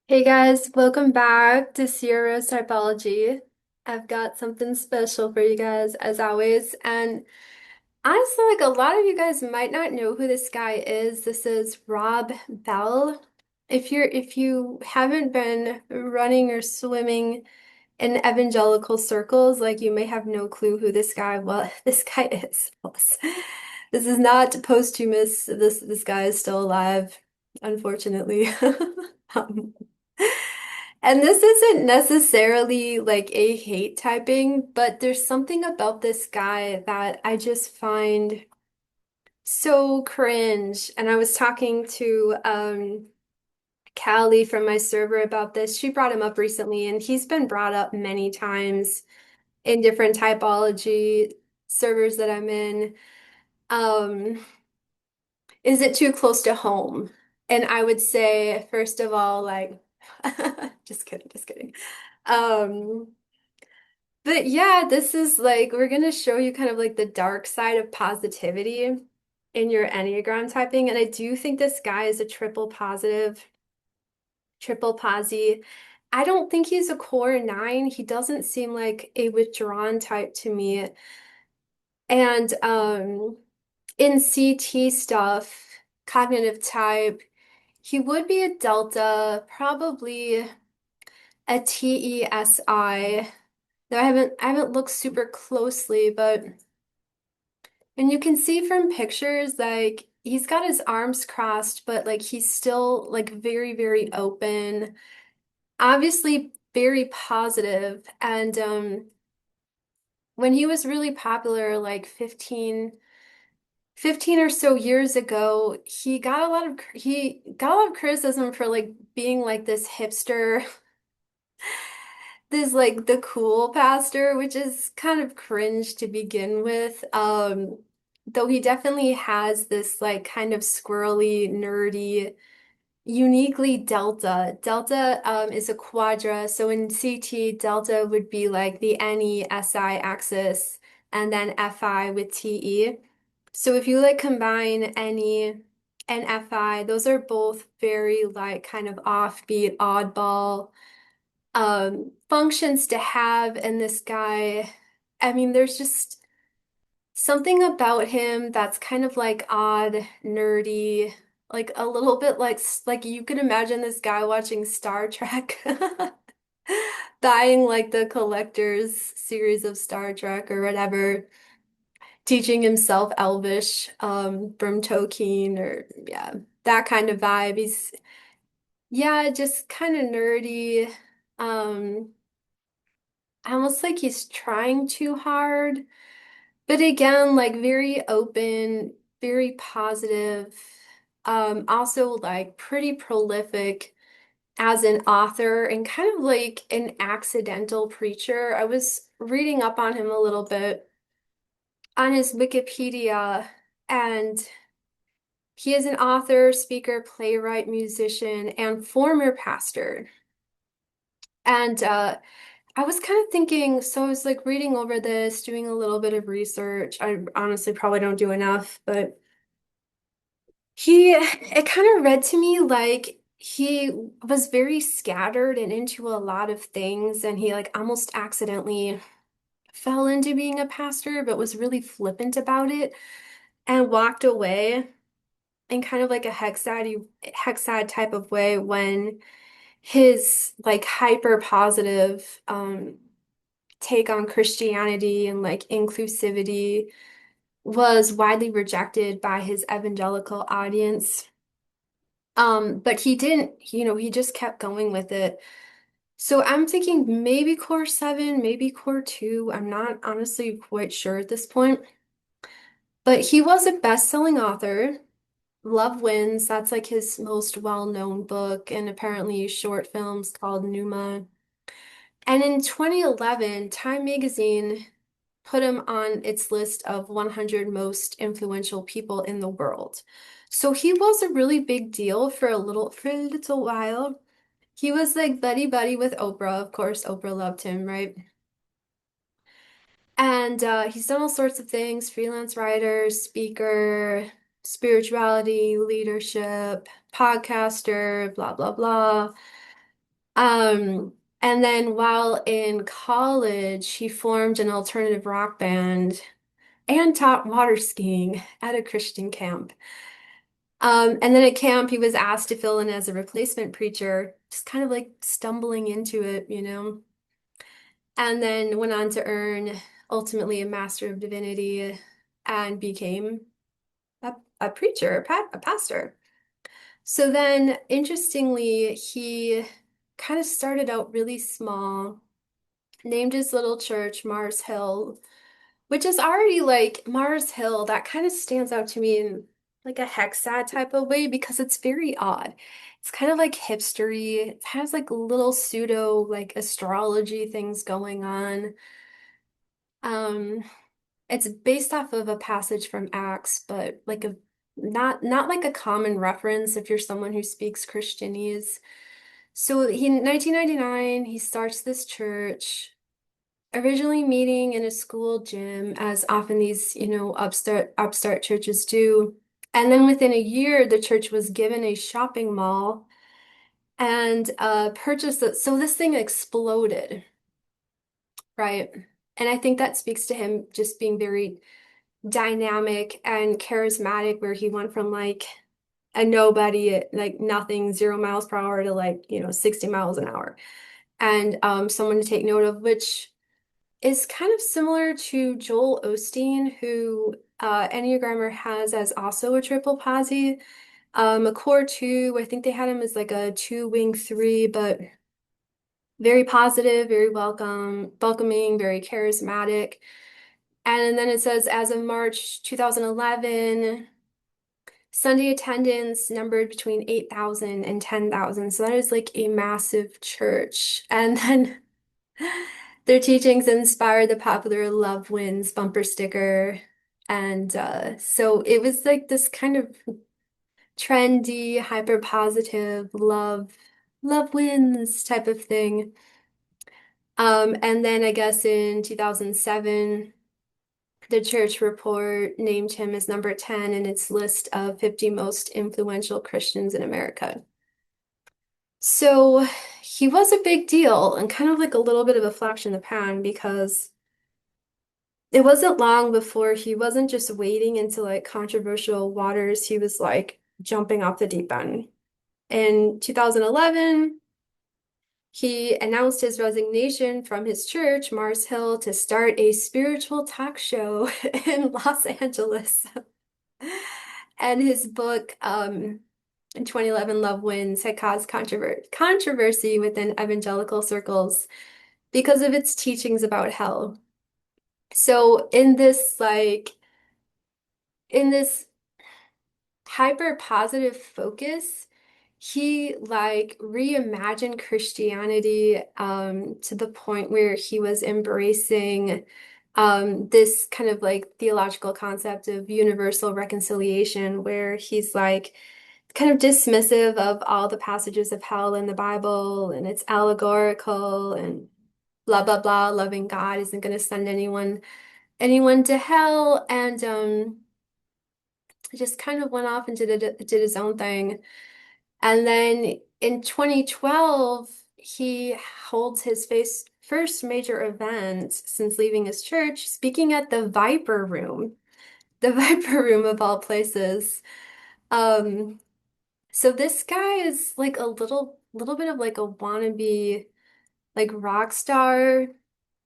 Hey guys, welcome back to Sierra Typology. I've got something special for you guys as always. And honestly, like a lot of you guys might not know who this guy is. This is Rob Bell. If you haven't been running or swimming in evangelical circles, like you may have no clue who this guy this guy is. This is not posthumous. This guy is still alive, unfortunately. Um, and this isn't necessarily like a hate typing, but there's something about this guy that I just find so cringe. And I was talking to Callie from my server about this. She brought him up recently, and he's been brought up many times in different typology servers that I'm in. Um, is it too close to home? And I would say, first of all, like, just kidding, just kidding. Um, but yeah, this is like, we're going to show you kind of like the dark side of positivity in your Enneagram typing. And I do think this guy is a triple positive, triple posy. I don't think he's a core nine. He doesn't seem like a withdrawn type to me. And in CT stuff, cognitive type, he would be a delta, probably a TESI. Though I haven't looked super closely, but and you can see from pictures like he's got his arms crossed, but like he's still like very, very open, obviously very positive. And when he was really popular, like 15 or so years ago, he got a lot of criticism for like being like this hipster, this like the cool pastor, which is kind of cringe to begin with. Though he definitely has this like kind of squirrely, nerdy, uniquely delta. Delta is a quadra, so in CT, delta would be like the NE-SI axis and then FI with TE. So if you like combine NE and FI, those are both very like kind of offbeat, oddball functions to have. And this guy, I mean, there's just something about him that's kind of like odd, nerdy, like a little bit like you could imagine this guy watching Star Trek, buying like the collector's series of Star Trek or whatever, teaching himself Elvish from Tolkien or yeah, that kind of vibe. He's yeah, just kind of nerdy. Um, almost like he's trying too hard. But again, like very open, very positive, also like pretty prolific as an author and kind of like an accidental preacher. I was reading up on him a little bit on his Wikipedia, and he is an author, speaker, playwright, musician, and former pastor. And I was kind of thinking, so I was like reading over this, doing a little bit of research. I honestly probably don't do enough, but it kind of read to me like he was very scattered and into a lot of things, and he like almost accidentally fell into being a pastor, but was really flippant about it and walked away in kind of like a hexad type of way when his like hyper positive take on Christianity and like inclusivity was widely rejected by his evangelical audience. But he didn't, he just kept going with it. So I'm thinking maybe core seven, maybe core two. I'm not honestly quite sure at this point. But he was a best-selling author. Love Wins, that's like his most well-known book, and apparently short films called Numa. And in 2011, Time magazine put him on its list of 100 most influential people in the world. So he was a really big deal for a little while. He was like buddy buddy with Oprah. Of course, Oprah loved him, right? And he's done all sorts of things, freelance writer, speaker, spirituality, leadership, podcaster, blah, blah, blah. Um, and then while in college, he formed an alternative rock band and taught water skiing at a Christian camp. And then at camp, he was asked to fill in as a replacement preacher, just kind of like stumbling into it. And then went on to earn ultimately a Master of Divinity and became a preacher, a pastor. So then, interestingly, he kind of started out really small, named his little church Mars Hill, which is already like Mars Hill. That kind of stands out to me in like a hexad type of way because it's very odd. It's kind of like hipstery. It has like little pseudo like astrology things going on. Um, it's based off of a passage from Acts, but like a not like a common reference if you're someone who speaks Christianese. So he in 1999 he starts this church, originally meeting in a school gym, as often these, upstart churches do. And then within a year, the church was given a shopping mall and purchased it. So this thing exploded, right? And I think that speaks to him just being very dynamic and charismatic, where he went from like a nobody at like nothing, 0 miles per hour to like, 60 miles an hour. And someone to take note of, which is kind of similar to Joel Osteen, who Enneagrammer has as also a triple posse. A core two, I think they had him as like a two wing three, but very positive, very welcoming, very charismatic. And then it says, as of March 2011, Sunday attendance numbered between 8,000 and 10,000. So that is like a massive church. And then their teachings inspired the popular Love Wins bumper sticker. And so it was like this kind of trendy, hyper positive love wins type of thing. And then I guess in 2007, the church report named him as number 10 in its list of 50 most influential Christians in America. So he was a big deal and kind of like a little bit of a flash in the pan because it wasn't long before he wasn't just wading into like controversial waters, he was like jumping off the deep end. In 2011, he announced his resignation from his church, Mars Hill, to start a spiritual talk show in Los Angeles. And his book, in 2011, Love Wins, had caused controversy within evangelical circles because of its teachings about hell. So in this hyper positive focus, he like reimagined Christianity to the point where he was embracing this kind of like theological concept of universal reconciliation, where he's like kind of dismissive of all the passages of hell in the Bible and it's allegorical and blah blah blah. Loving God isn't going to send anyone to hell, and just kind of went off and did his own thing. And then in 2012, he holds his first major event since leaving his church, speaking at the Viper Room of all places. Um, so this guy is like a little bit of like a wannabe like rock star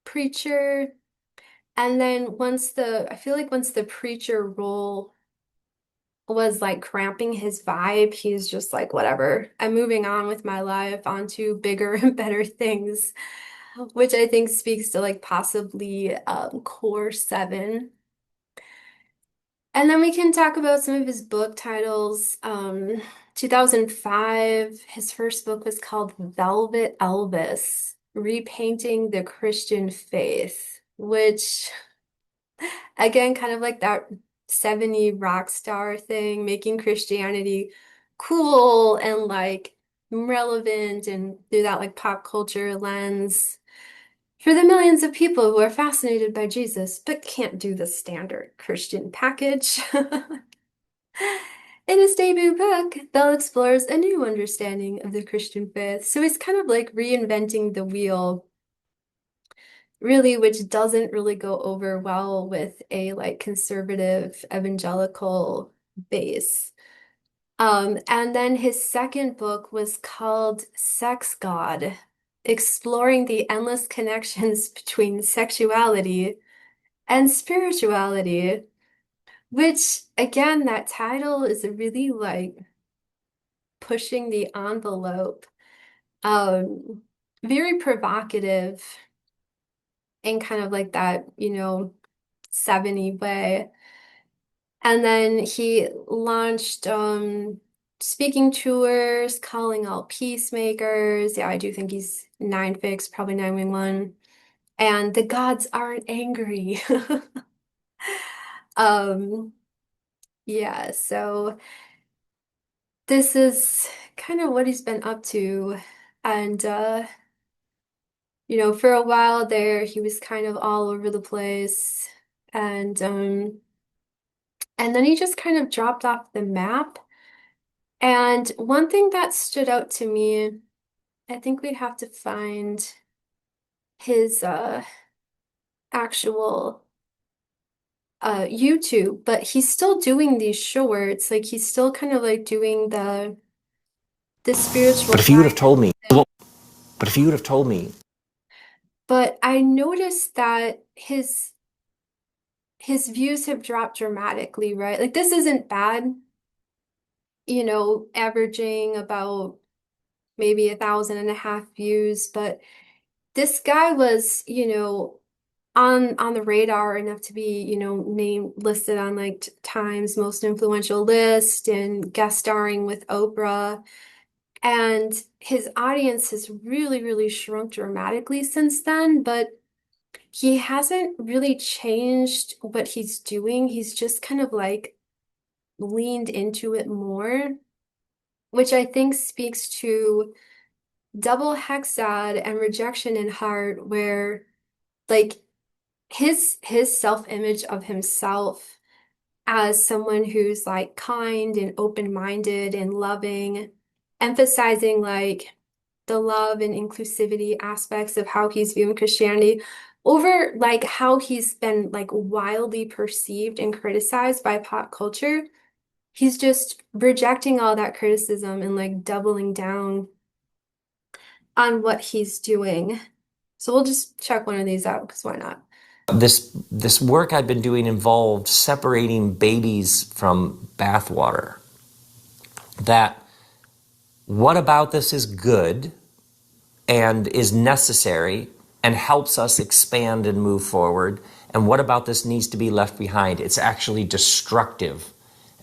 preacher. And then I feel like once the preacher role was like cramping his vibe, he's just like, whatever, I'm moving on with my life onto bigger and better things, which I think speaks to like possibly core seven. And then we can talk about some of his book titles. 2005, his first book was called Velvet Elvis, Repainting the Christian Faith, which again, kind of like that 70 rock star thing, making Christianity cool and like relevant and through that like pop culture lens for the millions of people who are fascinated by Jesus but can't do the standard Christian package. In his debut book, Bell explores a new understanding of the Christian faith. So he's kind of like reinventing the wheel, really, which doesn't really go over well with a like conservative evangelical base. And then his second book was called Sex God, exploring the endless connections between sexuality and spirituality, which again, that title is really like pushing the envelope, um, very provocative in kind of like that, 70 way. And then he launched speaking tours, calling all peacemakers. Yeah, I do think he's nine fix, probably 911. And the gods aren't angry. Um, yeah, so this is kind of what he's been up to. And for a while there, he was kind of all over the place. And then he just kind of dropped off the map. And one thing that stood out to me, I think we'd have to find his actual YouTube, but he's still doing these shorts. Like he's still kind of like doing the But spiritual if you would have told guidance me, thing. but if you would have told me, But I noticed that his views have dropped dramatically, right? Like this isn't bad, averaging about maybe 1.5 views, but this guy was, on the radar enough to be, named listed on like Time's most influential list and guest starring with Oprah. And his audience has really, really shrunk dramatically since then, but he hasn't really changed what he's doing. He's just kind of like leaned into it more, which I think speaks to double hexad and rejection in heart, where like his self-image of himself as someone who's like kind and open-minded and loving, emphasizing like the love and inclusivity aspects of how he's viewing Christianity over like how he's been like wildly perceived and criticized by pop culture. He's just rejecting all that criticism and like doubling down on what he's doing. So we'll just check one of these out because why not? this work I've been doing involved separating babies from bathwater. That what about this is good and is necessary and helps us expand and move forward, and what about this needs to be left behind? It's actually destructive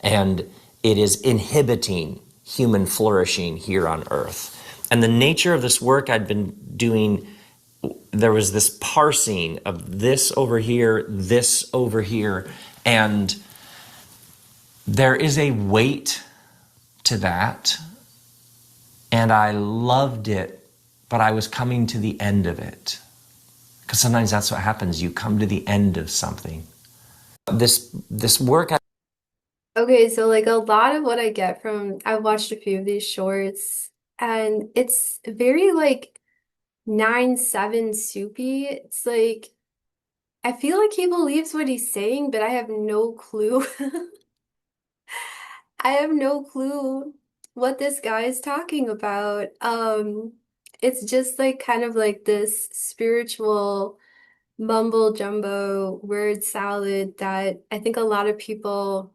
and it is inhibiting human flourishing here on earth. And the nature of this work I'd been doing, there was this parsing of this over here, and there is a weight to that, and I loved it, but I was coming to the end of it. Because sometimes that's what happens, you come to the end of something. This work Okay, so like a lot of what I get from, I've watched a few of these shorts and it's very like 9/7 soupy. It's like I feel like he believes what he's saying, but I have no clue. I have no clue what this guy is talking about. It's just like kind of like this spiritual mumble jumbo word salad that I think a lot of people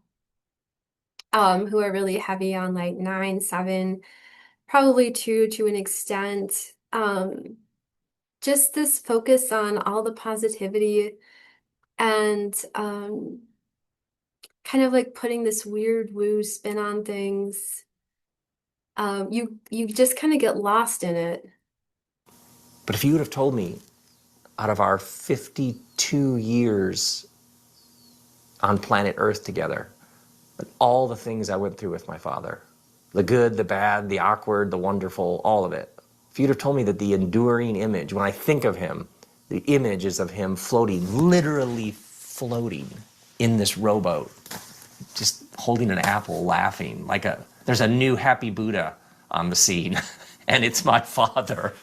who are really heavy on like 9/7, probably two to an extent. Just this focus on all the positivity and kind of like putting this weird woo spin on things. You just kind of get lost in it. But if you would have told me, out of our 52 years on planet Earth together, all the things I went through with my father, the good, the bad, the awkward, the wonderful, all of it. If you'd have told me that the enduring image, when I think of him, the image is of him floating, literally floating in this rowboat, just holding an apple, laughing, there's a new happy Buddha on the scene, and it's my father.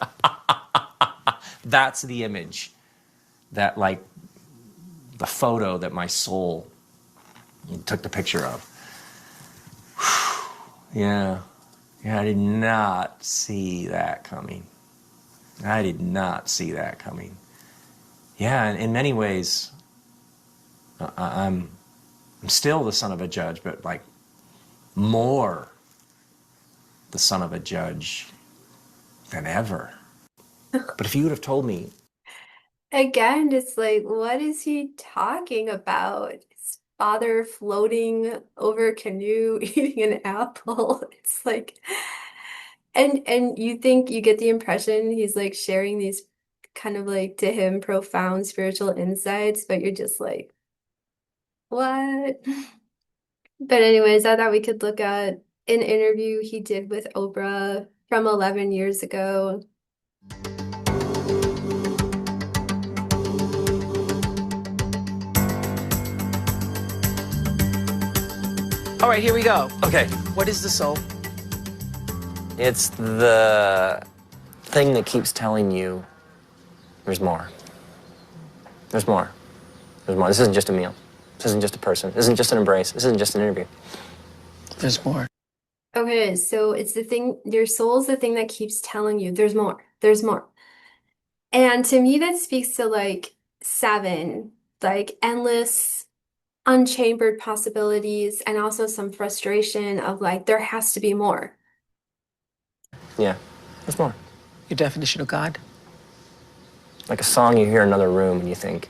That's the image, that like the photo that my soul took the picture of. Yeah, I did not see that coming. I did not see that coming. Yeah, in many ways, I'm still the son of a judge, but like more the son of a judge than ever. But if you would have told me, Again, it's like, what is he talking about? His father floating over a canoe, eating an apple. It's like, and you think you get the impression he's like sharing these kind of like to him profound spiritual insights, but you're just like, what? But anyways, I thought we could look at an interview he did with Oprah from 11 years ago. All right, here we go. okay, What is the soul? it's the thing that keeps telling you there's more. There's more. There's more. This isn't just a meal. This isn't just a person. This isn't just an embrace. This isn't just an interview. There's more. Okay, so it's the thing, your soul's the thing that keeps telling you there's more, there's more. And to me, that speaks to like seven, like endless, unchambered possibilities, and also some frustration of like, there has to be more. Yeah, there's more. Your definition of God? Like a song you hear in another room and you think,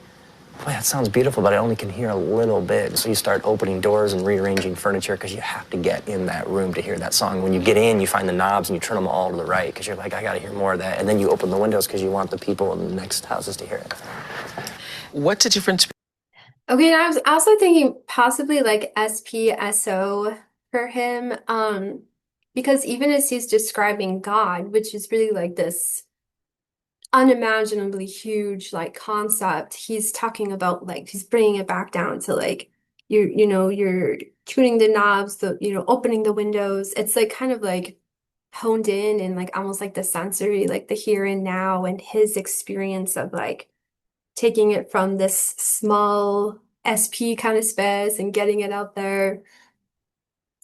boy, that sounds beautiful, but I only can hear a little bit. So you start opening doors and rearranging furniture because you have to get in that room to hear that song. When you get in, you find the knobs and you turn them all to the right because you're like, I got to hear more of that. And then you open the windows because you want the people in the next houses to hear it. What's the difference? Okay, and I was also thinking possibly like SpSo for him, because even as he's describing God, which is really like this unimaginably huge like concept, he's talking about like he's bringing it back down to like you're tuning the knobs, the opening the windows. It's like kind of like honed in and like almost like the sensory, like the here and now, and his experience of like taking it from this small SP kind of space and getting it out there.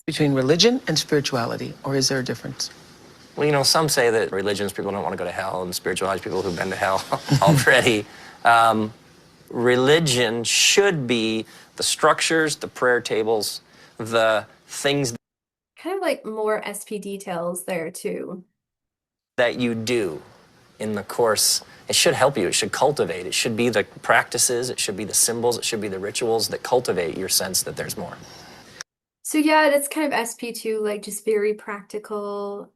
Between religion and spirituality, or is there a difference? Well, some say that religions, people don't want to go to hell, and spiritualized people who've been to hell already. Religion should be the structures, the prayer tables, the things Kind of like more SP details there too. that you do in the course. It should help you. It should cultivate. It should be the practices. It should be the symbols. It should be the rituals that cultivate your sense that there's more. So yeah, that's kind of SP2, like just very practical.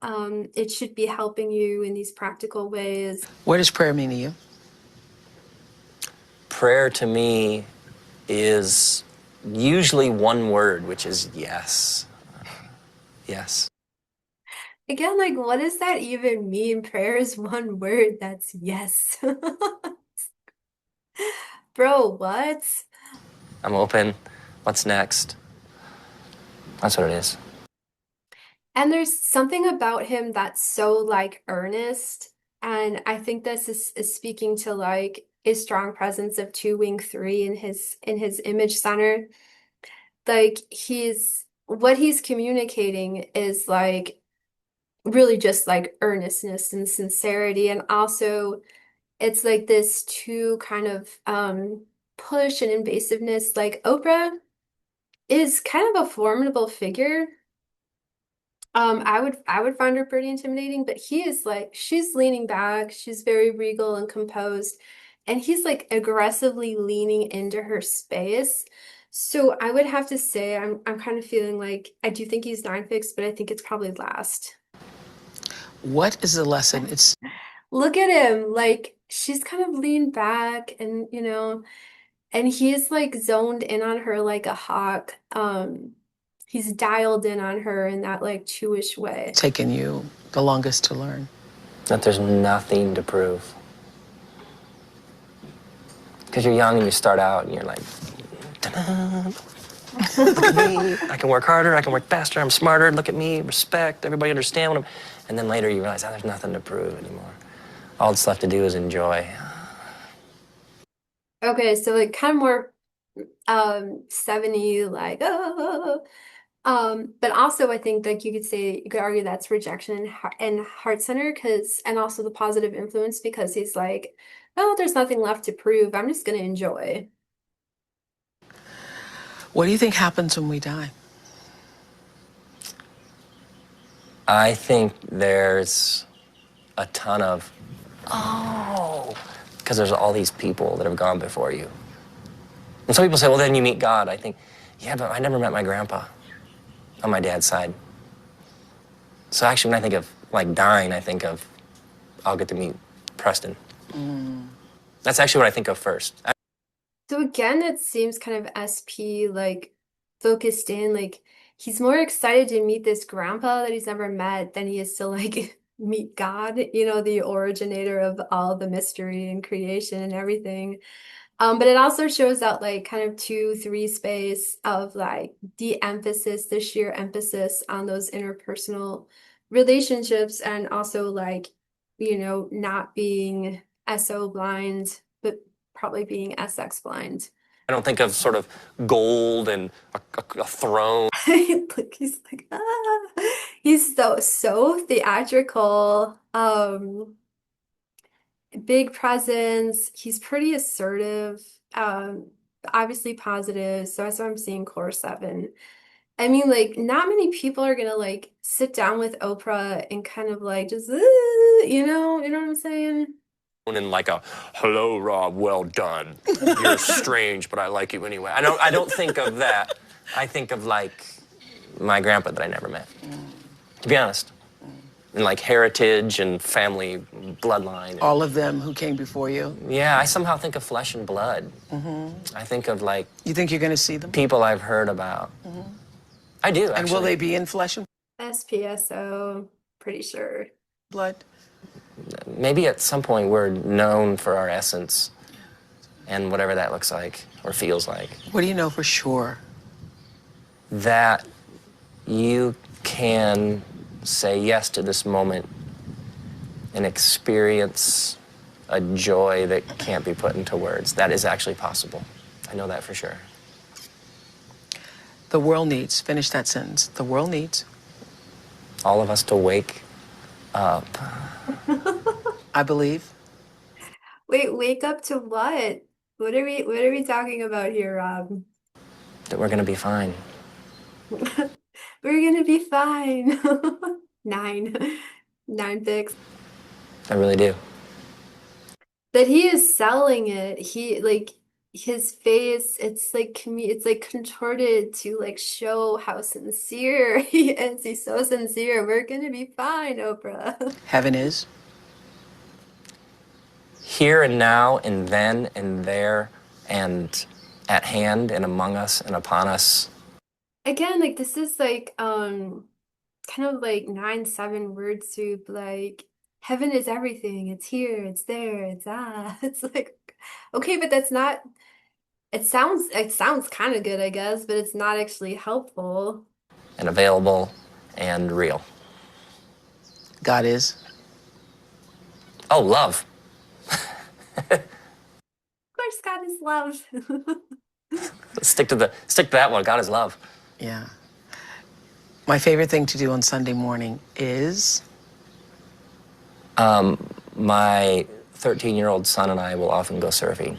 It should be helping you in these practical ways. What does prayer mean to you? Prayer to me is usually one word, which is yes. Yes. Again, like what does that even mean? Prayer is one word, that's yes. Bro, what? I'm open. What's next? That's what it is. And there's something about him that's so like earnest. And I think this is speaking to like a strong presence of two wing three in his image center. Like he's what he's communicating is like really just like earnestness and sincerity. And also it's like this two kind of push and invasiveness. Like Oprah is kind of a formidable figure. I would find her pretty intimidating, but he is like she's leaning back, she's very regal and composed, and he's like aggressively leaning into her space. So I would have to say I'm kind of feeling like I do think he's nine fix, but I think it's probably last. What is the lesson? It's Look at him, like she's kind of leaned back and and he's like zoned in on her like a hawk. He's dialed in on her in that like two-ish way. taken you the longest to learn. That there's nothing to prove. Because you're young and you start out and you're like, ta-da. Look at me. I can work harder. I can work faster. I'm smarter. Look at me. Respect. Everybody understand what I'm. And then later you realize, oh, there's nothing to prove anymore. All that's left to do is enjoy. Okay, so like kind of more 70 like but also I think like you could argue that's rejection and heart center because and also the positive influence because he's like, oh, there's nothing left to prove. I'm just gonna enjoy. What do you think happens when we die? I think there's a ton of, oh, because there's all these people that have gone before you. And some people say, well, then you meet God. I think, yeah, but I never met my grandpa on my dad's side. So actually, when I think of like dying, I think of I'll get to meet Preston. That's actually what I think of first. So again, it seems kind of SP like focused in like he's more excited to meet this grandpa that he's never met than he is to like meet God, you know, the originator of all the mystery and creation and everything. But it also shows that like kind of 2, 3 space of like the emphasis, the sheer emphasis on those interpersonal relationships and also like, you know, not being SO blind, but probably being SX blind. I don't think of sort of gold and a throne. Like he's like, he's so theatrical. Big presence. He's pretty assertive. Obviously positive. So that's why I'm seeing core 7. I mean, like, not many people are gonna like sit down with Oprah and kind of like just, you know what I'm saying? And like a hello, Rob, well done. You're strange, but I like you anyway. I don't think of that. I think of like my grandpa that I never met. To be honest. And like heritage and family bloodline. All of them who came before you? Yeah, I somehow think of flesh and blood. I think of like You think you're going to see them? people I've heard about. I do, And will actually. they be in flesh and SPSO, pretty sure. blood? Maybe at some point we're known for our essence and whatever that looks like or feels like. What do you know for sure? That you can say yes to this moment and experience a joy that can't be put into words. That is actually possible. I know that for sure. The world needs, finish that sentence. The world needs. All of us to wake up. I believe. Wait, wake up to what? What are we talking about here, Rob? That we're gonna be fine. We're gonna be fine. 9. 9 picks. I really do. That he is selling it. He like his face, it's like contorted to like show how sincere he is. He's so sincere. We're gonna be fine, Oprah. Heaven is. Here and now and then and there and at hand and among us and upon us. Again, like this is like kind of like 9, 7 word soup, like heaven is everything. It's here, it's there, it's It's like okay, but that's not it sounds kind of good, I guess, but it's not actually helpful. And available and real. God is. Oh, love. Of course, God is love. Stick to that one. God is love. Yeah. My favorite thing to do on Sunday morning is My 13-year-old son and I will often go surfing.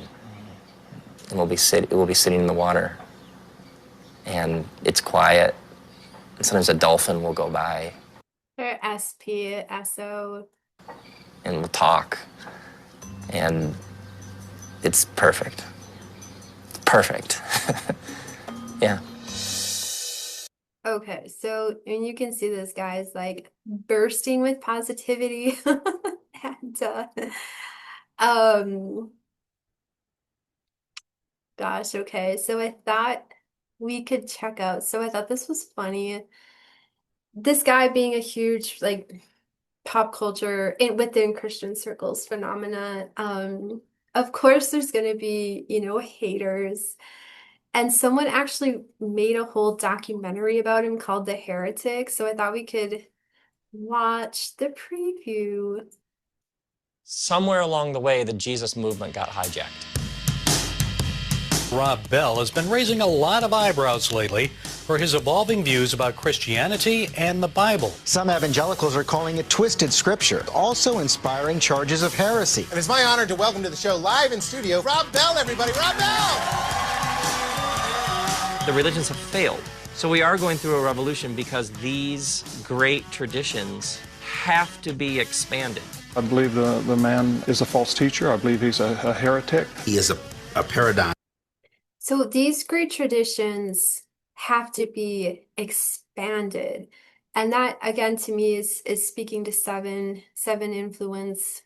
And we'll be sitting in the water. And it's quiet. And sometimes a dolphin will go by Or SPSO. and we'll talk. And it's perfect. Perfect. Yeah. Okay, so and you can see this guy's like bursting with positivity. And um gosh, okay. So I thought we could check out. So I thought this was funny. This guy being a huge like pop culture in within Christian circles phenomena. Of course there's gonna be, you know, haters. And someone actually made a whole documentary about him called The Heretic. So I thought we could watch the preview. Somewhere along the way, the Jesus movement got hijacked. Rob Bell has been raising a lot of eyebrows lately for his evolving views about Christianity and the Bible. Some evangelicals are calling it twisted scripture, also inspiring charges of heresy. And it's my honor to welcome to the show live in studio, Rob Bell, everybody. Rob Bell! The religions have failed. So we are going through a revolution because these great traditions have to be expanded. I believe the man is a false teacher. I believe he's a heretic. He is a paradigm. So these great traditions have to be expanded. And that, again, to me is speaking to seven influence.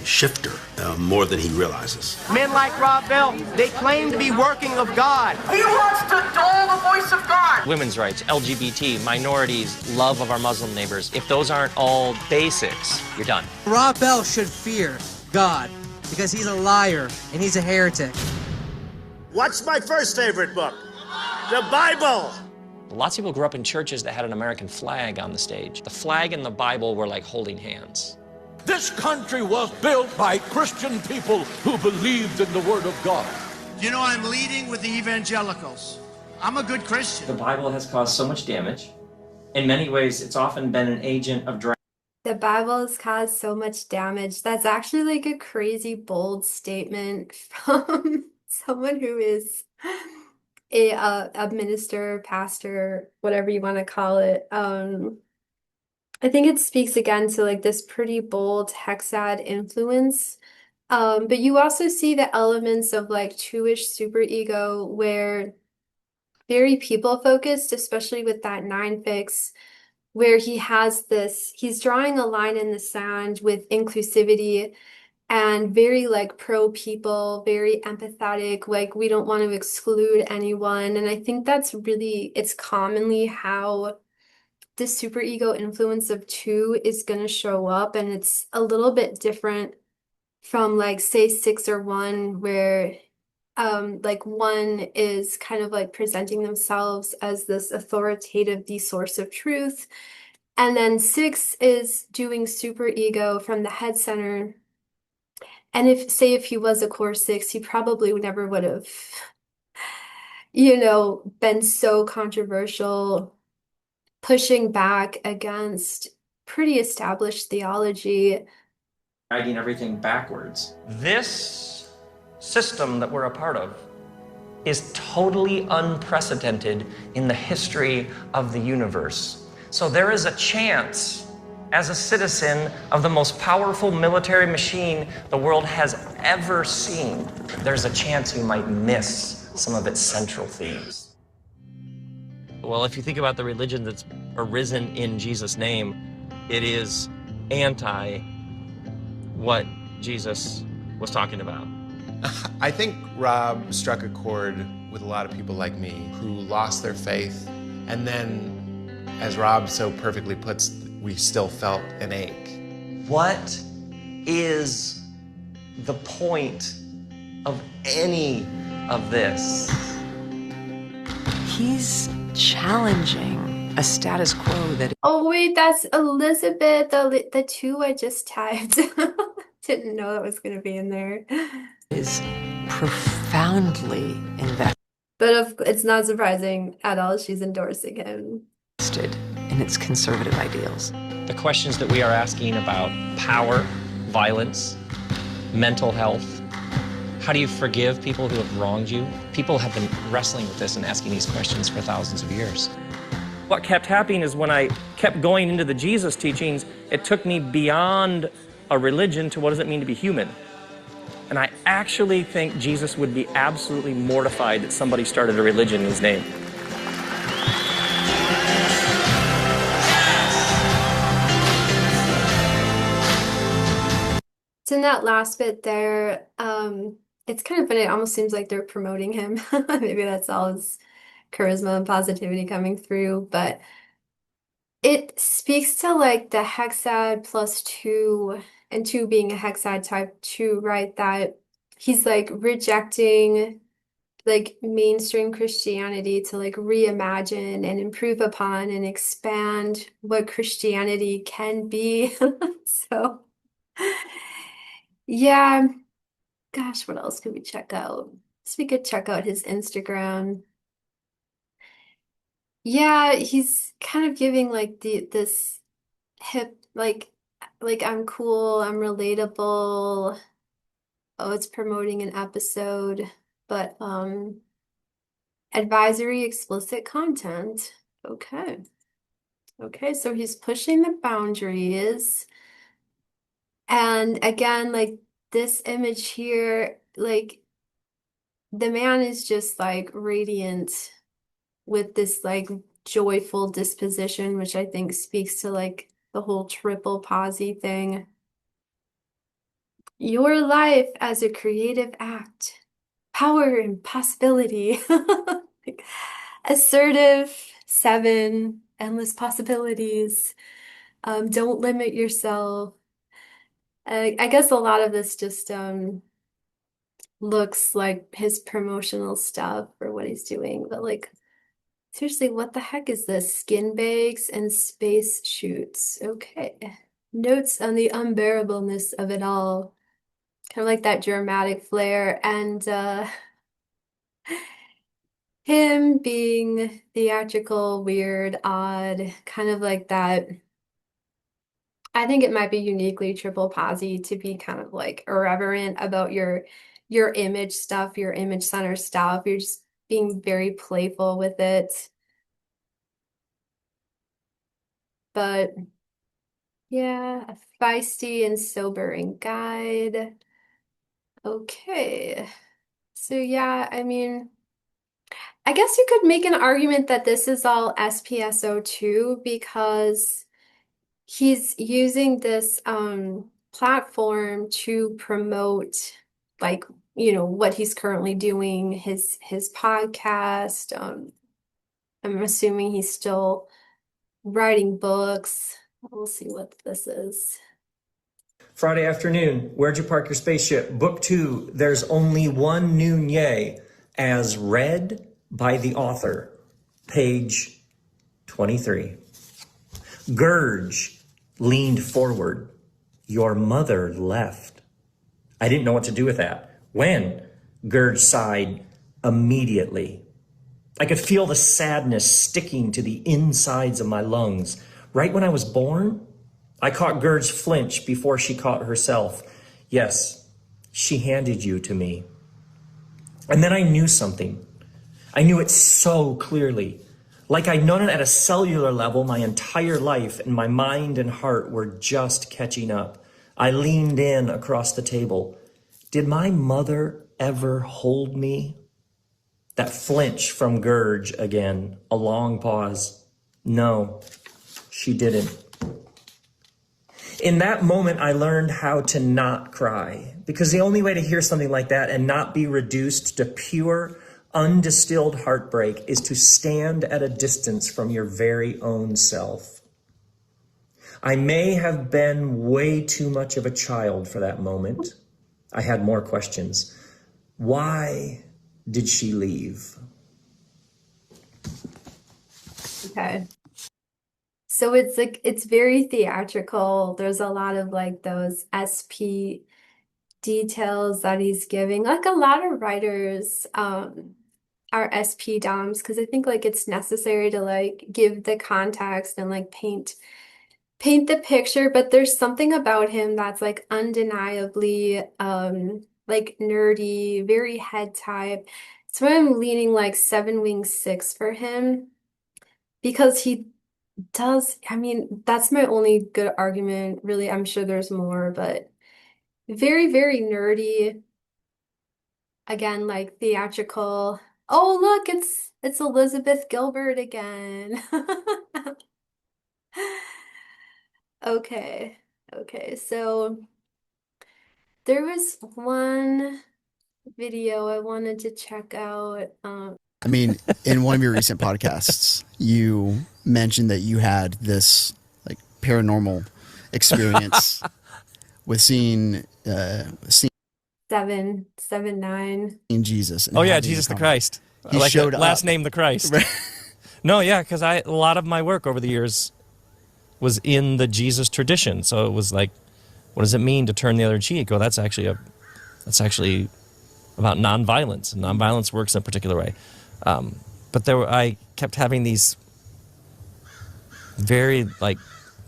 Shifter more than he realizes. Men like Rob Bell, they claim to be working of God. He wants to dull the voice of God. Women's rights, LGBT, minorities, love of our Muslim neighbors. If those aren't all basics, you're done. Rob Bell should fear God because he's a liar and he's a heretic. What's my first favorite book? The Bible. Lots of people grew up in churches that had an American flag on the stage. The flag and the Bible were like holding hands. This country was built by Christian people who believed in the Word of God. You know, I'm leading with the evangelicals. I'm a good Christian. The Bible has caused so much damage. In many ways, it's often been an agent of drag. The Bible has caused so much damage. That's actually like a crazy bold statement from someone who is a minister, pastor, whatever you want to call it. I think it speaks again to like this pretty bold hexad influence. But you also see the elements of like Jewish superego where very people focused, especially with that 9 fix, where he has this, he's drawing a line in the sand with inclusivity and very like pro people, very empathetic, like we don't want to exclude anyone. And I think that's really, it's commonly how the superego influence of 2 is going to show up. And it's a little bit different from like say 6 or 1, where like 1 is kind of like presenting themselves as this authoritative, the source of truth. And then 6 is doing superego from the head center. And if he was a core 6, he probably never would have, been so controversial, pushing back against pretty established theology. Writing everything backwards. This system that we're a part of is totally unprecedented in the history of the universe. So there is a chance, as a citizen of the most powerful military machine the world has ever seen, there's a chance you might miss some of its central themes. Well, if you think about the religion that's arisen in Jesus' name, it is anti what Jesus was talking about. I think Rob struck a chord with a lot of people like me who lost their faith, and then, as Rob so perfectly puts, we still felt an ache. What is the point of any of this? He's challenging a status quo that Oh wait, that's Elizabeth, the 2 I just typed. Didn't know that was going to be in there. is profoundly But it's not surprising at all she's endorsing him. invested in its conservative ideals. The questions that we are asking about power, violence, mental health. How do you forgive people who have wronged you? People have been wrestling with this and asking these questions for thousands of years. What kept happening is when I kept going into the Jesus teachings, it took me beyond a religion to what does it mean to be human. And I actually think Jesus would be absolutely mortified that somebody started a religion in his name. So in that last bit there, it's kind of funny. It almost seems like they're promoting him. Maybe that's all his charisma and positivity coming through, but it speaks to like the hexad plus 2 and 2 being a hexad type 2, right? That he's like rejecting like mainstream Christianity to like reimagine and improve upon and expand what Christianity can be. So yeah, gosh, what else could we check out? So we could check out his Instagram. Yeah, he's kind of giving like this hip like I'm cool, I'm relatable. Oh, it's promoting an episode, but advisory explicit content. Okay. Okay, so he's pushing the boundaries. And again, like this image here, like the man is just like radiant with this like joyful disposition, which I think speaks to like the whole triple posy thing. Your life as a creative act, power and possibility. Like, assertive, 7, endless possibilities. Don't limit yourself. I guess a lot of this just looks like his promotional stuff for what he's doing, but like seriously, what the heck is this? Skin bags and space shoots. Okay. Notes on the unbearableness of it all. Kind of like that dramatic flair and him being theatrical, weird, odd, kind of like that. I think it might be uniquely triple posy to be kind of like irreverent about your image stuff, your image center stuff. You're just being very playful with it. But yeah, a feisty and sobering guide. Okay. So yeah, I mean, I guess you could make an argument that this is all SpSo too, because he's using this platform to promote like, what he's currently doing, his podcast. I'm assuming he's still writing books. We'll see what this is. Friday afternoon, where'd you park your spaceship? Book 2, there's only one noon yay, as read by the author. Page 23. Gurge leaned forward. Your mother left. I didn't know what to do with that. When? Gurge sighed. Immediately. I could feel the sadness sticking to the insides of my lungs. Right when I was born, I caught Gurge flinch before she caught herself. Yes, she handed you to me. And then I knew something. I knew it so clearly. Like I'd known it at a cellular level my entire life, and my mind and heart were just catching up. I leaned in across the table. Did my mother ever hold me? That flinch from Gurge again, a long pause. No, she didn't. In that moment, I learned how to not cry, because the only way to hear something like that and not be reduced to pure, undistilled heartbreak is to stand at a distance from your very own self. I may have been way too much of a child for that moment. I had more questions. Why did she leave? Okay. So it's like it's very theatrical. There's a lot of like those SP details that he's giving. Like a lot of writers are SP doms because I think like it's necessary to like give the context and like paint the picture, but there's something about him that's like undeniably like nerdy, very head type. So I'm leaning like 7 wing 6 for him because he does, I mean, that's my only good argument, really. I'm sure there's more, but very, very nerdy. Again, like theatrical. Oh, look, it's Elizabeth Gilbert again. Okay. Okay, so there was one video I wanted to check out. I mean, in one of your recent podcasts, you mentioned that you had this like paranormal experience with seeing 7, 7, 9. In Jesus. And Oh yeah, having Jesus the conversation. Christ. He Like showed last up. name the Christ. No, yeah, because a lot of my work over the years was in the Jesus tradition. So it was like, what does it mean to turn the other cheek? Oh, that's actually about nonviolence, and nonviolence works in a particular way. But I kept having these very like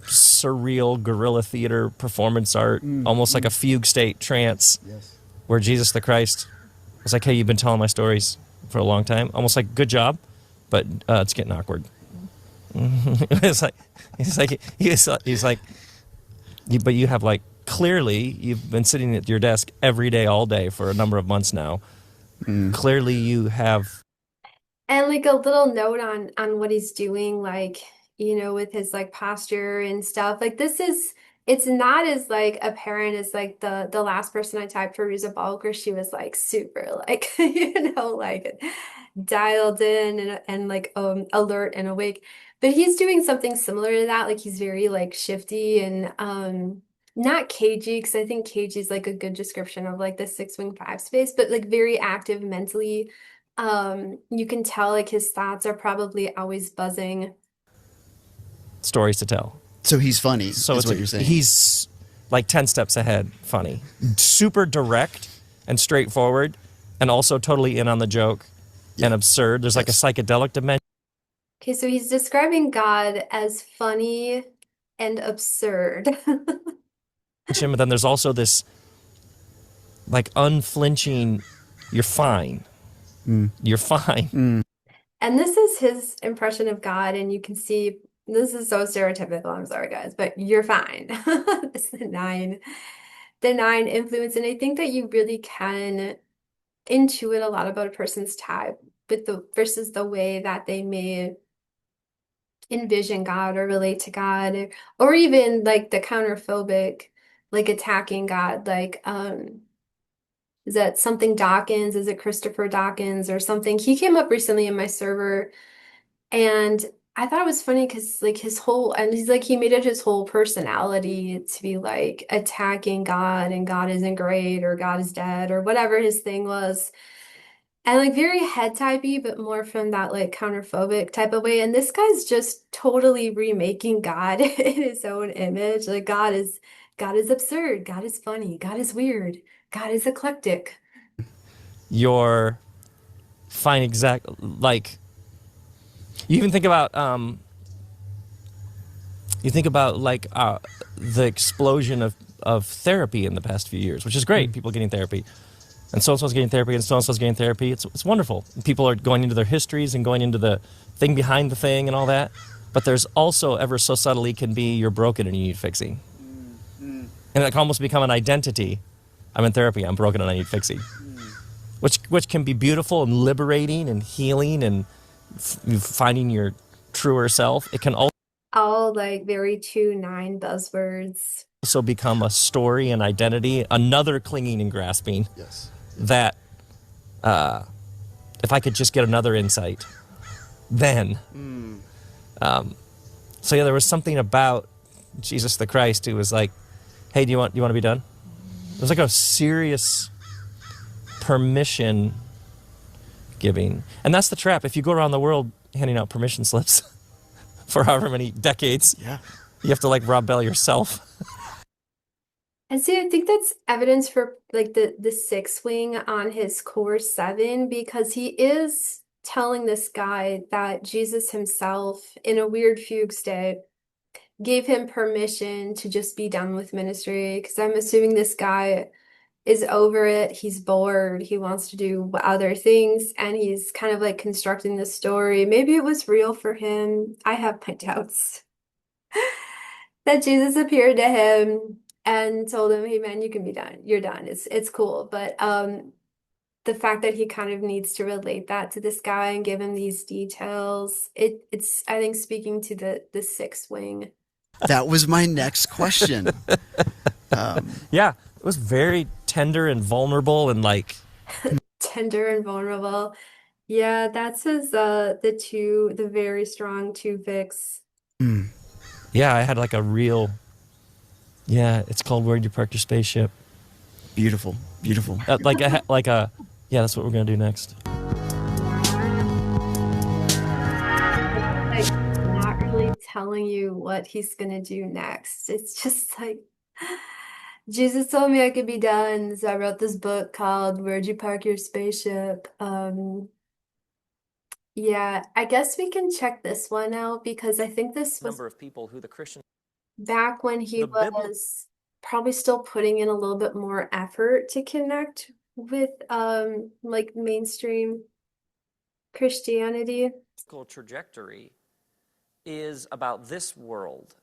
surreal guerrilla theater performance art, almost like a fugue state trance, where Jesus the Christ was like, "Hey, you've been telling my stories for a long time." Almost like, "Good job, but it's getting awkward." He's like, but you have like, clearly you've been sitting at your desk every day, all day for a number of months now. Clearly you have. And like a little note on what he's doing, like, with his like posture and stuff. Like it's not as like apparent as like the last person I typed for Riza Balk, where she was like super like like dialed in and like alert and awake. But he's doing something similar to that. Like he's very like shifty and not cagey, because I think cagey is like a good description of like the 6 wing 5 space, but like very active mentally. You can tell like his thoughts are probably always buzzing. Stories to tell. So he's funny, so is what you're saying. He's like 10 steps ahead funny. Super direct and straightforward, and also totally in on the joke and absurd. There's like a psychedelic dimension. Okay, so he's describing God as funny and absurd. But then there's also this like unflinching, you're fine. You're fine. And this is his impression of God, and you can see this is so stereotypical. I'm sorry, guys, but you're fine. It's the nine influence, and I think that you really can intuit a lot about a person's type versus the way that they may envision God or relate to God, or even like the counterphobic, like attacking God, like is that something Dawkins? Is it Christopher Dawkins or something? He came up recently in my server, and I thought it was funny because like he's like, he made it his whole personality to be like attacking God, and God isn't great, or God is dead, or whatever his thing was. And like very head typey, but more from that like counterphobic type of way. And this guy's just totally remaking God in his own image. Like God is absurd, God is funny, God is weird, God is eclectic. You're fine, like you even think about like the explosion of therapy in the past few years, which is great. People getting therapy, and so-and-so's getting therapy, and so-and-so's getting therapy. It's wonderful. People are going into their histories and going into the thing behind the thing and all that. But there's also, ever so subtly, can be you're broken and you need fixing. And it can almost become an identity. I'm in therapy, I'm broken and I need fixing. Which can be beautiful and liberating and healing and finding your truer self. It can all like very 2-9 buzzwords. Also become a story and identity, another clinging and grasping. Yes. That if I could just get another insight, then. So yeah, there was something about Jesus the Christ who was like, "Hey, do you want to be done?" It was like a serious permission giving, and that's the trap. If you go around the world handing out permission slips for however many decades, you have to like Rob Bell yourself. And see, I think that's evidence for like the 6 wing on his core 7, because he is telling this guy that Jesus himself, in a weird fugue state, gave him permission to just be done with ministry. Because I'm assuming this guy is over it. He's bored. He wants to do other things, and he's kind of like constructing this story. Maybe it was real for him. I have my doubts. That Jesus appeared to him and told him, "Hey man, you can be done. You're done. It's cool." But the fact that he kind of needs to relate that to this guy and give him these details, it's I think speaking to the 6 wing. That was my next question. Yeah, it was very tender and vulnerable and like tender and vulnerable. Yeah, that's his the very strong 2 fix. Yeah, I had like a real, it's called Where'd You Park Your Spaceship. Beautiful, beautiful. Yeah, that's what we're gonna do next. Like, not really telling you what he's gonna do next. It's just like Jesus told me I could be done, so I wrote this book called Where'd You Park Your Spaceship? Yeah, I guess we can check this one out because I think this was Number of people who the Christian back when he was probably still putting in a little bit more effort to connect with like mainstream Christianity. trajectory is about this world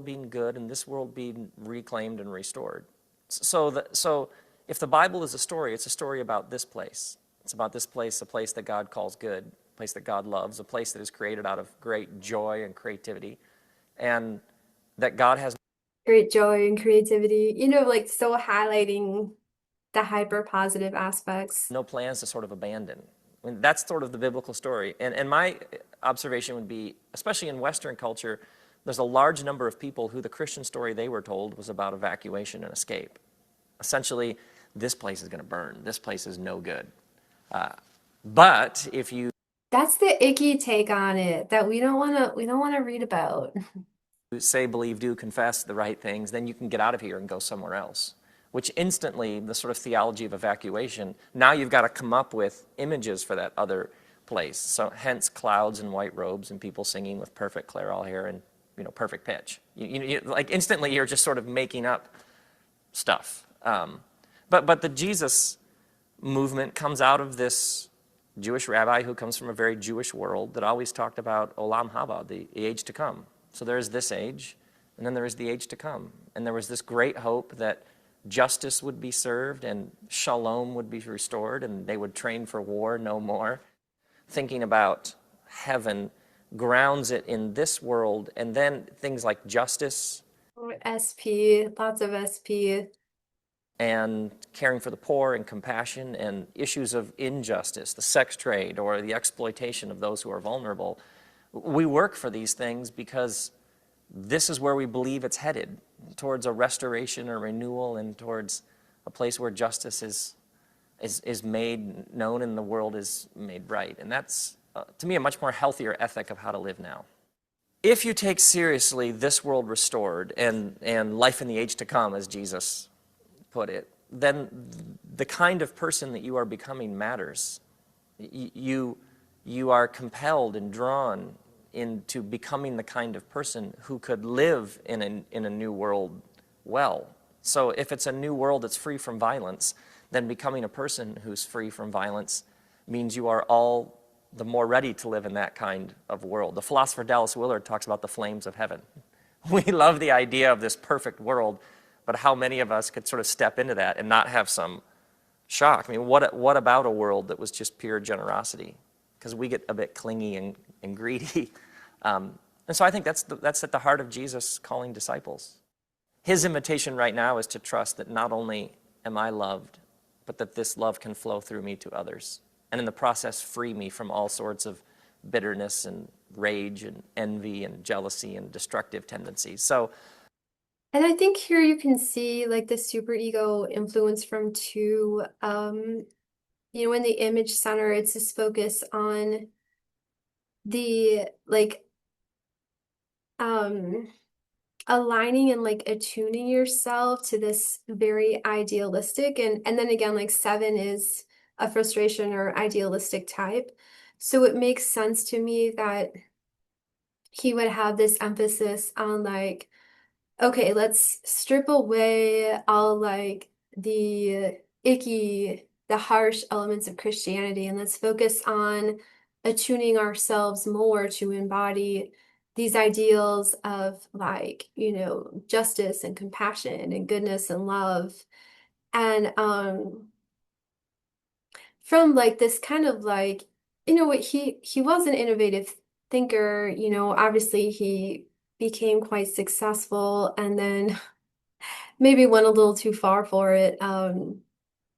being good and this world being reclaimed and restored. So if the Bible is a story, it's a story about this place. It's about this place, a place that God calls good, a place that God loves, a place that is created out of great joy and creativity, and that God has Great joy and creativity, you know, like so highlighting the hyper positive aspects. no plans to sort of abandon. I mean, that's sort of the biblical story. And my observation would be, especially in Western culture, there's a large number of people who the Christian story they were told was about evacuation and escape. Essentially, this place is going to burn. This place is no good. But if you That's the icky take on it that we don't want to read about. say, believe, do, confess the right things, then you can get out of here and go somewhere else. Which instantly, the sort of theology of evacuation, now you've got to come up with images for that other place. So hence clouds and white robes and people singing with perfect clairol hair and, you know, perfect pitch. Like instantly you're just sort of making up stuff. But the Jesus movement comes out of this Jewish rabbi who comes from a very Jewish world that always talked about olam haba, the age to come. So there is this age, and then there is the age to come. And there was this great hope that justice would be served and shalom would be restored and they would train for war no more. Thinking about heaven grounds it in this world, and then things like justice. SP, lots of SP. And caring for the poor and compassion and issues of injustice, the sex trade or the exploitation of those who are vulnerable. We work for these things because this is where we believe it's headed, towards a restoration or renewal and towards a place where justice is made known and the world is made right. And that's, to me, a much more healthier ethic of how to live now. If you take seriously this world restored and life in the age to come, as Jesus put it, then the kind of person that you are becoming matters. You are compelled and drawn into becoming the kind of person who could live in a new world well. So if it's a new world that's free from violence, then becoming a person who's free from violence means you are all the more ready to live in that kind of world. The philosopher Dallas Willard talks about the flames of heaven. We love the idea of this perfect world, but how many of us could sort of step into that and not have some shock? I mean, what about a world that was just pure generosity? Because we get a bit clingy and greedy. And so I think that's at the heart of Jesus calling disciples. His invitation right now is to trust that not only am I loved, but that this love can flow through me to others. And in the process, free me from all sorts of bitterness and rage and envy and jealousy and destructive tendencies. So, and I think here you can see like the superego influence from two, you know, in the image center, it's this focus on the like aligning and like attuning yourself to this very idealistic and then again like 7 is a frustration or idealistic type. So it makes sense to me that he would have this emphasis on like, okay, let's strip away all like the icky, the harsh elements of Christianity, and let's focus on attuning ourselves more to embody these ideals of like, you know, justice and compassion and goodness and love. And from like this kind of like, you know, what he was an innovative thinker, you know, obviously he became quite successful and then maybe went a little too far for it and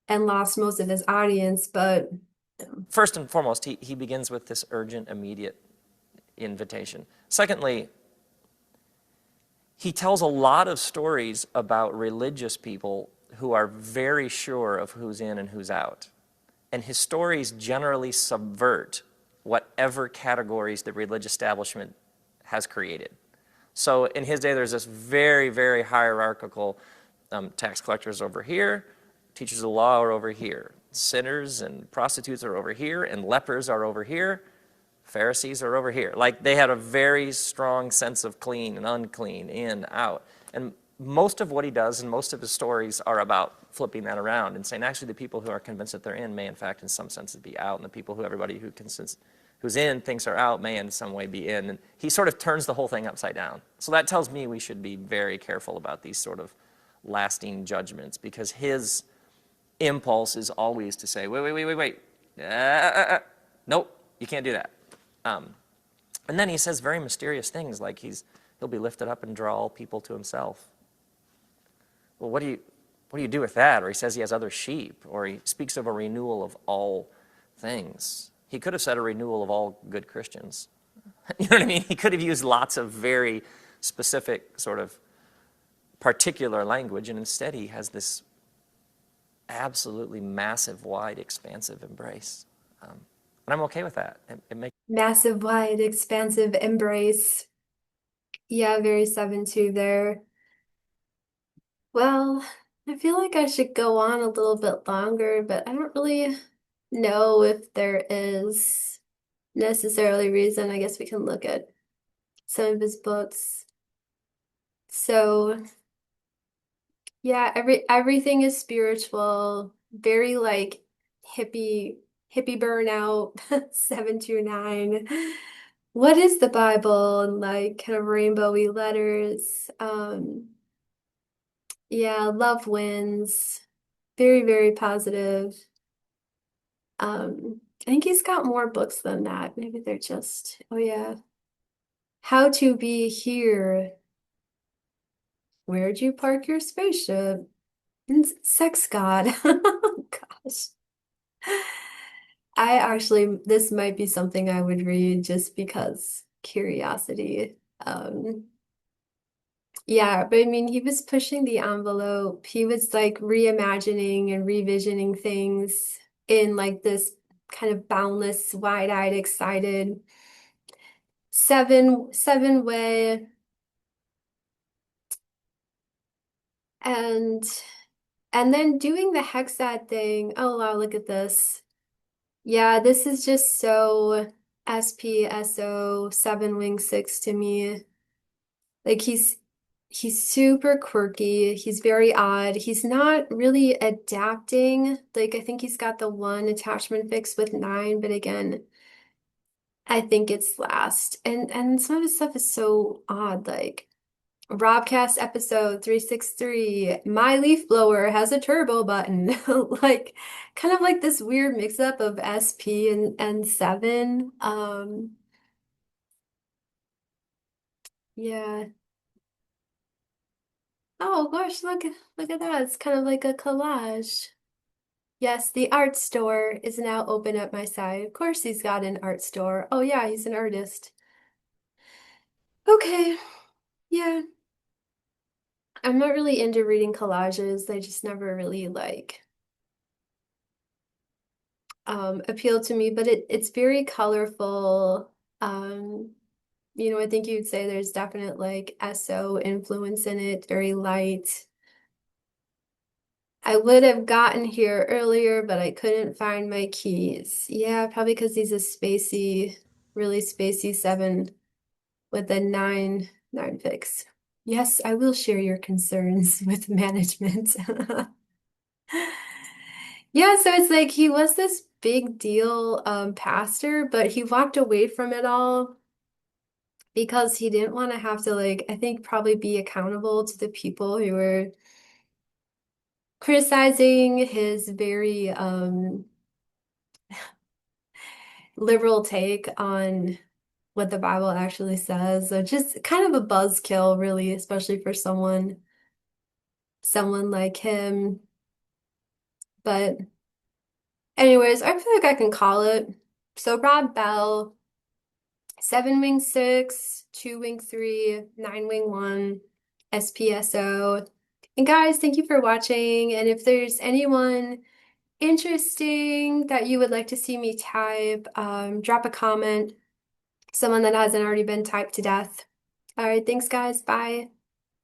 lost most of his audience. But first and foremost, he begins with this urgent, immediate invitation. Secondly, he tells a lot of stories about religious people who are very sure of who's in and who's out. And his stories generally subvert whatever categories the religious establishment has created. So in his day, there's this very, very hierarchical tax collectors over here, teachers of the law are over here, sinners and prostitutes are over here, and lepers are over here, Pharisees are over here. Like, they had a very strong sense of clean and unclean, in, out. And most of what he does and most of his stories are about flipping that around and saying, actually, the people who are convinced that they're in may, in fact, in some sense, be out, and the people who everybody who's in thinks are out may in some way be in. And he sort of turns the whole thing upside down. So that tells me we should be very careful about these sort of lasting judgments, because his impulse is always to say, wait. Nope, you can't do that. And then he says very mysterious things like he'll be lifted up and draw all people to himself. Well, what do you do with that? Or he says he has other sheep, or he speaks of a renewal of all things. He could have said a renewal of all good Christians. You know what I mean? He could have used lots of very specific sort of particular language, and instead he has this absolutely massive, wide, expansive embrace. And I'm okay with that. It makes Massive, wide, expansive embrace. Yeah, very 7-2 there. Well, I feel like I should go on a little bit longer, but I don't really know if there is necessarily reason. I guess we can look at some of his books. So, yeah, everything is spiritual, very like hippie burnout, 729. What is the Bible? And like kind of rainbowy letters. Yeah, love wins. Very, very positive. I think he's got more books than that. Maybe they're just, oh yeah. How to Be Here. Where'd you park your spaceship? And Sex God. Oh, gosh. This might be something I would read just because curiosity. Yeah, but I mean, he was pushing the envelope. He was like reimagining and revisioning things in like this kind of boundless, wide-eyed, excited seven way. And then doing the hexad thing. Oh wow, look at this. Yeah, this is just so SpSo 7 wing 6 to me. Like he's super quirky. He's very odd. He's not really adapting. Like I think he's got the one attachment fix with 9, but again, I think it's last. And some of his stuff is so odd. Like Robcast episode 363, my leaf blower has a turbo button. Like kind of like this weird mix up of SP and 7. Yeah. Oh gosh, look at that. It's kind of like a collage. Yes, the art store is now open at my side. Of course he's got an art store. Oh yeah, he's an artist. Okay. Yeah. I'm not really into reading collages. They just never really like appealed to me, but it's very colorful. I think you'd say there's definite like SO influence in it, very light. I would have gotten here earlier, but I couldn't find my keys. Yeah, probably because he's a really spacey 7 with a 9 fix. Yes, I will share your concerns with management. Yeah, so it's like he was this big deal pastor, but he walked away from it all because he didn't want to have to like, I think probably be accountable to the people who were criticizing his very liberal take on what the Bible actually says. So just kind of a buzzkill, really, especially for someone like him. But anyways, I feel like I can call it. So Rob Bell, 7 wing 6, 2 wing 3, 9 wing 1, SpSo. And guys, thank you for watching. And if there's anyone interesting that you would like to see me type, drop a comment. Someone that hasn't already been typed to death. All right, thanks guys. Bye.